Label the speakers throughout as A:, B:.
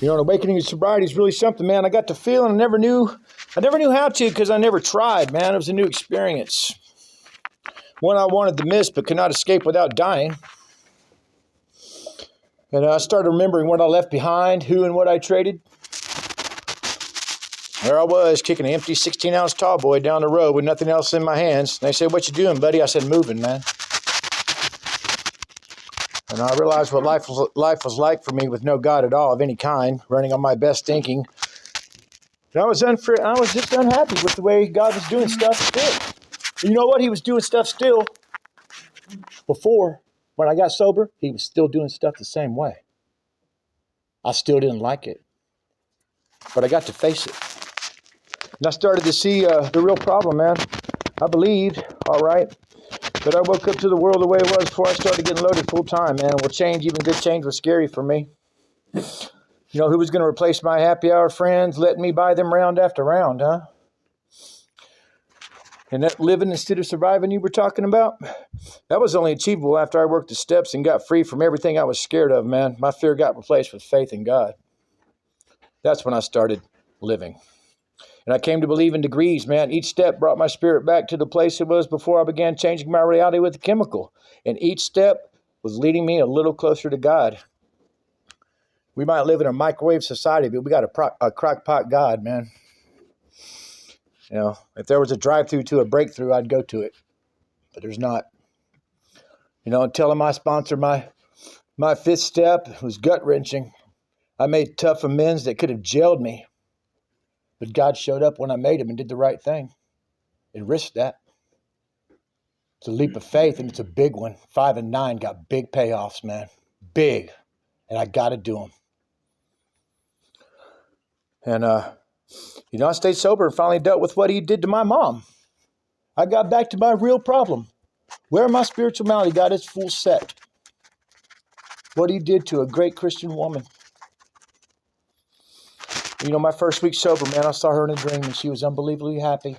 A: You know, an awakening to sobriety is really something, man. I got the feeling I never knew how to because I never tried, man. It was a new experience. One I wanted to miss but could not escape without dying. And I started remembering what I left behind, who and what I traded. There I was, kicking an empty 16-ounce tall boy down the road with nothing else in my hands. And they said, "What you doing, buddy?" I said, "Moving, man." And I realized what life was like for me with no God at all of any kind, running on my best thinking. And I was just unhappy with the way God was doing stuff still. You know what? He was doing stuff still before. When I got sober, he was still doing stuff the same way. I still didn't like it. But I got to face it. And I started to see the real problem, man. I believed, all right, but I woke up to the world the way it was before I started getting loaded full time, man. Well, change, even good change, was scary for me. You know, who was going to replace my happy hour friends, letting me buy them round after round, huh? And that living instead of surviving you were talking about, that was only achievable after I worked the steps and got free from everything I was scared of, man. My fear got replaced with faith in God. That's when I started living. And I came to believe in degrees, man. Each step brought my spirit back to the place it was before I began changing my reality with the chemical. And each step was leading me a little closer to God. We might live in a microwave society, but we got a crock-pot God, man. You know, if there was a drive-through to a breakthrough, I'd go to it. But there's not. You know, telling my sponsor my fifth step was gut-wrenching. I made tough amends that could have jailed me. But God showed up when I made him and did the right thing. And risked that. It's a leap of faith, and it's a big one. 5 and 9 got big payoffs, man. Big. And I got to do them. And, you know, I stayed sober and finally dealt with what he did to my mom. I got back to my real problem. Where my spirituality got its full set. What he did to a great Christian woman. You know, my first week sober, man, I saw her in a dream and she was unbelievably happy.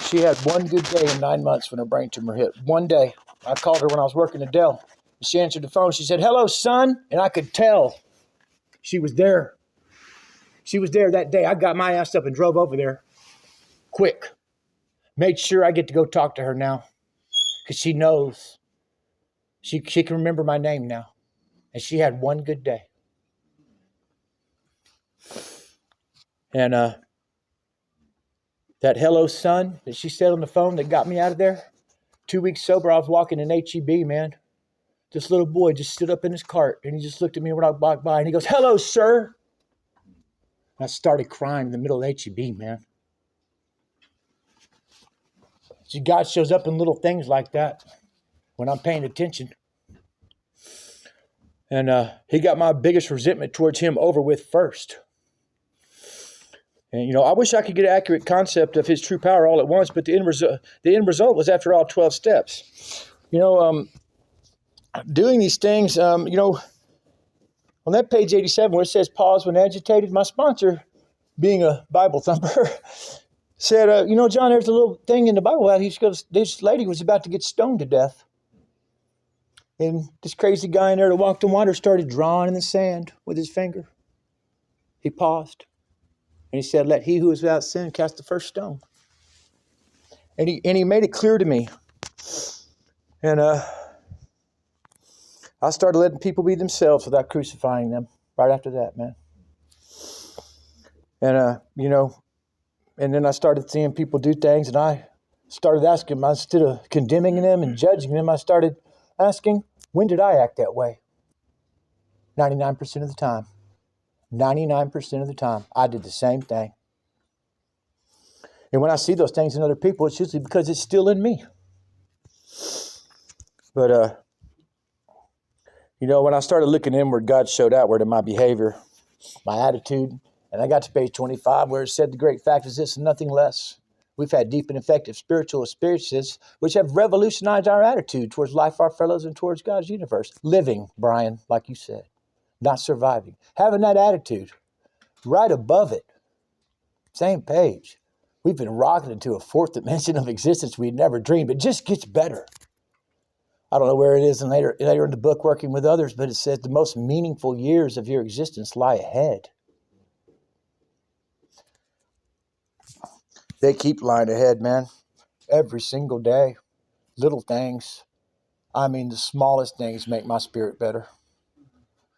A: She had one good day in 9 months when her brain tumor hit. One day. I called her when I was working at Dell. She answered the phone. She said, "Hello, son." And I could tell she was there. She was there that day. I got my ass up and drove over there. Quick. Made sure I get to go talk to her now. Because she knows. She can remember my name now. And she had one good day. And that "hello, son" that she said on the phone that got me out of there. 2 weeks sober, I was walking in HEB, man. This little boy just stood up in his cart and he just looked at me when I walked by and he goes, "Hello, sir." And I started crying in the middle of HEB, man. See, God shows up in little things like that when I'm paying attention. And he got my biggest resentment towards him over with first. And, you know, I wish I could get an accurate concept of his true power all at once, but the end result was, after all, 12 steps. You know, doing these things, you know, on that page 87 where it says "pause when agitated," my sponsor, being a Bible thumper, said, "You know, John, there's a little thing in the Bible about this lady was about to get stoned to death. And this crazy guy in there that walked on water started drawing in the sand with his finger. He paused. And he said, 'Let he who is without sin cast the first stone.'" And he made it clear to me. And I started letting people be themselves without crucifying them right after that, man. And, you know, and then I started seeing people do things, and I started asking, instead of condemning them and judging them, I started asking, when did I act that way? 99% of the time. 99% of the time, I did the same thing. And when I see those things in other people, it's usually because it's still in me. But, you know, when I started looking inward, God showed outward in my behavior, my attitude. And I got to page 25 where it said, "The great fact is this and nothing less. We've had deep and effective spiritual experiences which have revolutionized our attitude towards life, our fellows, and towards God's universe." Living, Brian, like you said. Not surviving. Having that attitude right above it. Same page. We've been rocketed into a fourth dimension of existence we'd never dreamed. It just gets better. I don't know where it is and later in the book, Working with Others, but it says the most meaningful years of your existence lie ahead. They keep lying ahead, man. Every single day. Little things. I mean, the smallest things make my spirit better.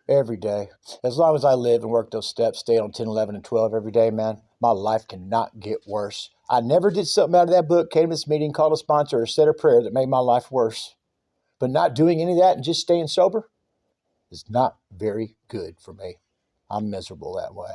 A: Every day. As long as I live and work those steps, stay on 10, 11, and 12 every day, man, my life cannot get worse. I never did something out of that book, came to this meeting, called a sponsor, or said a prayer that made my life worse. But not doing any of that and just staying sober is not very good for me. I'm miserable that way.